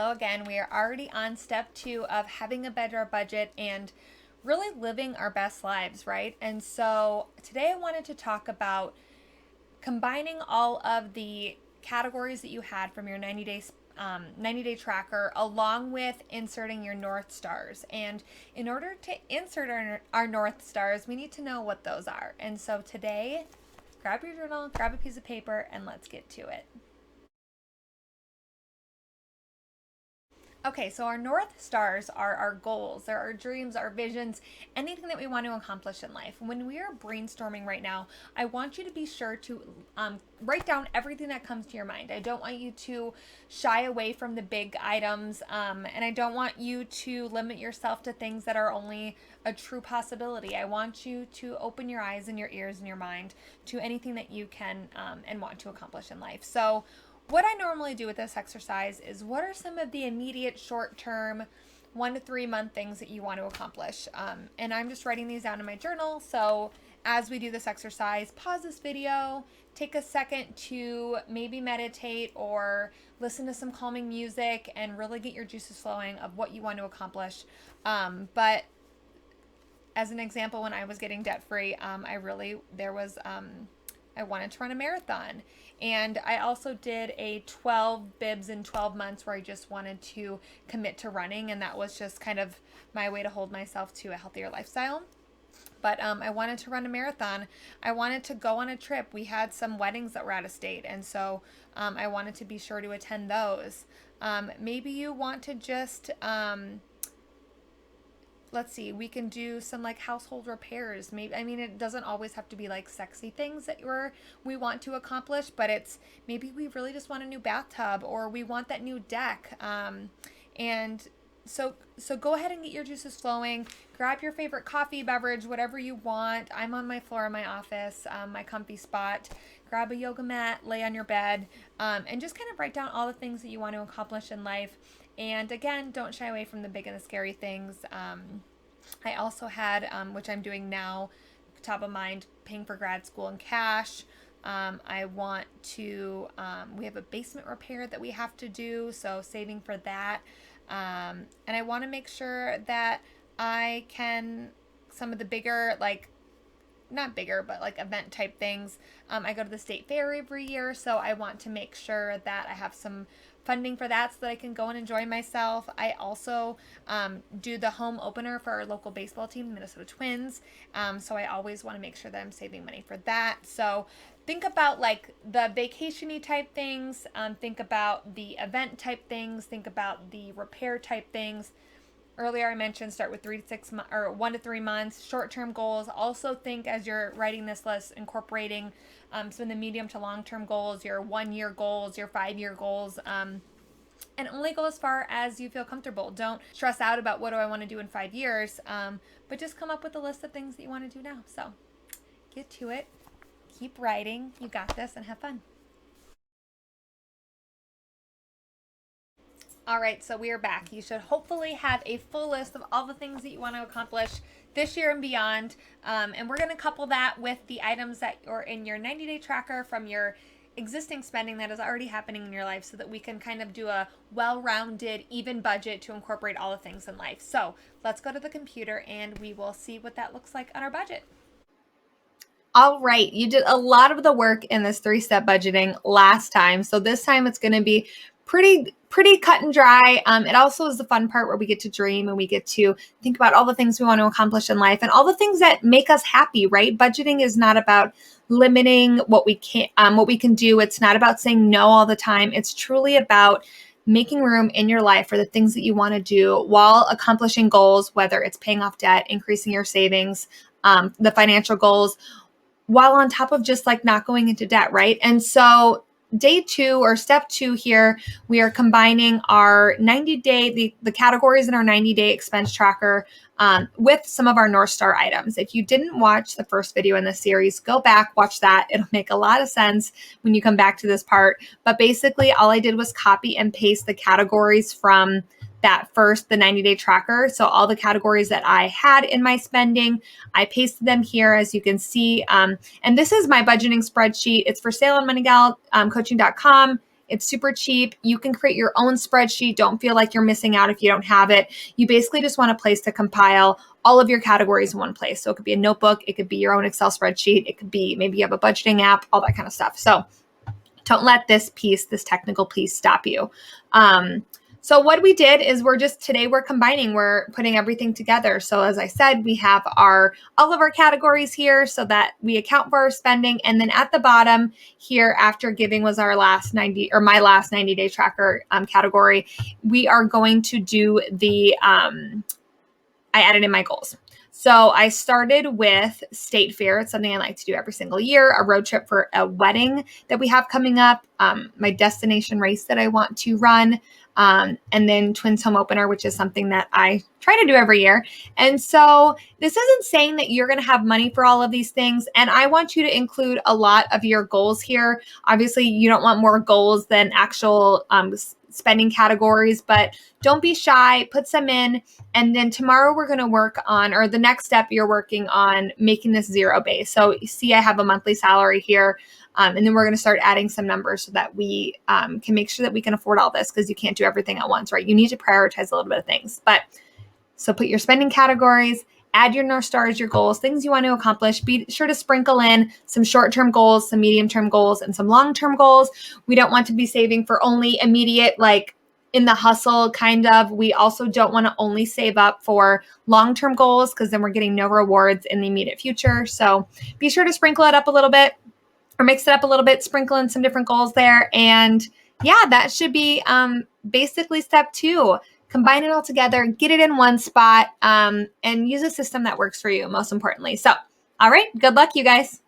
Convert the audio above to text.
So again, we are already on step 2 of having a better budget and really living our best lives, right? And so today I wanted to talk about combining all of the categories that you had from your 90-day tracker along with inserting your North Stars. And in order to insert our North Stars, we need to know what those are. And so today, grab your journal, grab a piece of paper, and let's get to it. Okay, so our North Stars are our goals, they're our dreams, our visions, anything that we want to accomplish in life. When we are brainstorming right now, I want you to be sure to write down everything that comes to your mind. I don't want you to shy away from the big items, and I don't want you to limit yourself to things that are only a true possibility. I want you to open your eyes and your ears and your mind to anything that you can and want to accomplish in life. So, what I normally do with this exercise is what are some of the immediate short term 1 to 3 month things that you want to accomplish. And I'm just writing these down in my journal. So as we do this exercise, pause this video, take a second to maybe meditate or listen to some calming music and really get your juices flowing of what you want to accomplish. But as an example, when I was getting debt free, I wanted to run a marathon. And I also did a 12 bibs in 12 months where I just wanted to commit to running. And that was just kind of my way to hold myself to a healthier lifestyle. But I wanted to run a marathon. I wanted to go on a trip. We had some weddings that were out of state. And so I wanted to be sure to attend those. Maybe you want to just let's see, we can do some like household repairs. Maybe, I mean, it doesn't always have to be like sexy things that we want to accomplish, but it's maybe we really just want a new bathtub or we want that new deck. And so go ahead and get your juices flowing. Grab your favorite coffee, beverage, whatever you want. I'm on my floor in my office, my comfy spot. Grab a yoga mat, lay on your bed, and just kind of write down all the things that you want to accomplish in life. And again, don't shy away from the big and the scary things. I also had, which I'm doing now, top of mind, paying for grad school in cash. I want to, we have a basement repair that we have to do, so saving for that. And I want to make sure that I can, some of the bigger, like, not bigger, but like event type things. I go to the state fair every year, so I want to make sure that I have some funding for that so that I can go and enjoy myself. I also do the home opener for our local baseball team, the Minnesota Twins. So I always want to make sure that I'm saving money for that. So think about like the vacation-y type things. Think about the event type things. Think about the repair type things. Earlier I mentioned start with 1 to 3 months, short-term goals. Also think as you're writing this list, incorporating some of the medium to long-term goals, your 1-year goals, your 5-year goals, and only go as far as you feel comfortable. Don't stress out about what do I want to do in 5 years, but just come up with a list of things that you want to do now. So get to it, keep writing, you got this, and have fun. All right, so we are back. You should hopefully have a full list of all the things that you want to accomplish this year and beyond. And we're going to couple that with the items that are in your 90-day tracker from your existing spending that is already happening in your life so that we can kind of do a well-rounded, even budget to incorporate all the things in life. So let's go to the computer and we will see what that looks like on our budget. All right, you did a lot of the work in this 3-step budgeting last time. So this time it's going to be pretty cut and dry. It also is the fun part where we get to dream and we get to think about all the things we want to accomplish in life and all the things that make us happy, right? Budgeting is not about limiting what we can do. It's not about saying no all the time. It's truly about making room in your life for the things that you want to do while accomplishing goals, whether it's paying off debt, increasing your savings, the financial goals, while on top of just like not going into debt, right? And so day 2 or step 2 here, we are combining our 90-day, the categories in our 90-day expense tracker with some of our North Star items. If you didn't watch the first video in this series, go back, watch that. It'll make a lot of sense when you come back to this part. But basically all I did was copy and paste the categories from the 90-day tracker. So all the categories that I had in my spending, I pasted them here, as you can see. And this is my budgeting spreadsheet. It's for sale on MoneyGalCoaching.com. It's super cheap. You can create your own spreadsheet. Don't feel like you're missing out if you don't have it. You basically just want a place to compile all of your categories in one place. So it could be a notebook, it could be your own Excel spreadsheet, it could be maybe you have a budgeting app, all that kind of stuff. So don't let this technical piece stop you. So what we did is today we're combining, we're putting everything together. So as I said, we have all of our categories here so that we account for our spending. And then at the bottom here, after giving was our last 90 or my last 90-day tracker category, we are going to do I added in my goals. So I started with state fair. It's something I like to do every single year, a road trip for a wedding that we have coming up, my destination race that I want to run, and then Twins Home Opener, which is something that I try to do every year. And so this isn't saying that you're going to have money for all of these things. And I want you to include a lot of your goals here. Obviously, you don't want more goals than actual spending categories, but don't be shy, put some in. And then tomorrow we're going to work on, or the next step you're working on making this zero base. So you see, I have a monthly salary here. And then we're going to start adding some numbers so that we can make sure that we can afford all this, because you can't do everything at once, right? You need to prioritize a little bit of things. But so put your spending categories, add your North Stars, your goals, things you want to accomplish. Be sure to sprinkle in some short-term goals, some medium-term goals, and some long-term goals. We don't want to be saving for only immediate, like in the hustle kind of. We also don't want to only save up for long-term goals, because then we're getting no rewards in the immediate future. So be sure to sprinkle it up a little bit, or mix it up a little bit, sprinkle in some different goals there. And yeah, that should be basically step 2. Combine it all together, get it in one spot, and use a system that works for you, most importantly. So, all right, good luck, you guys.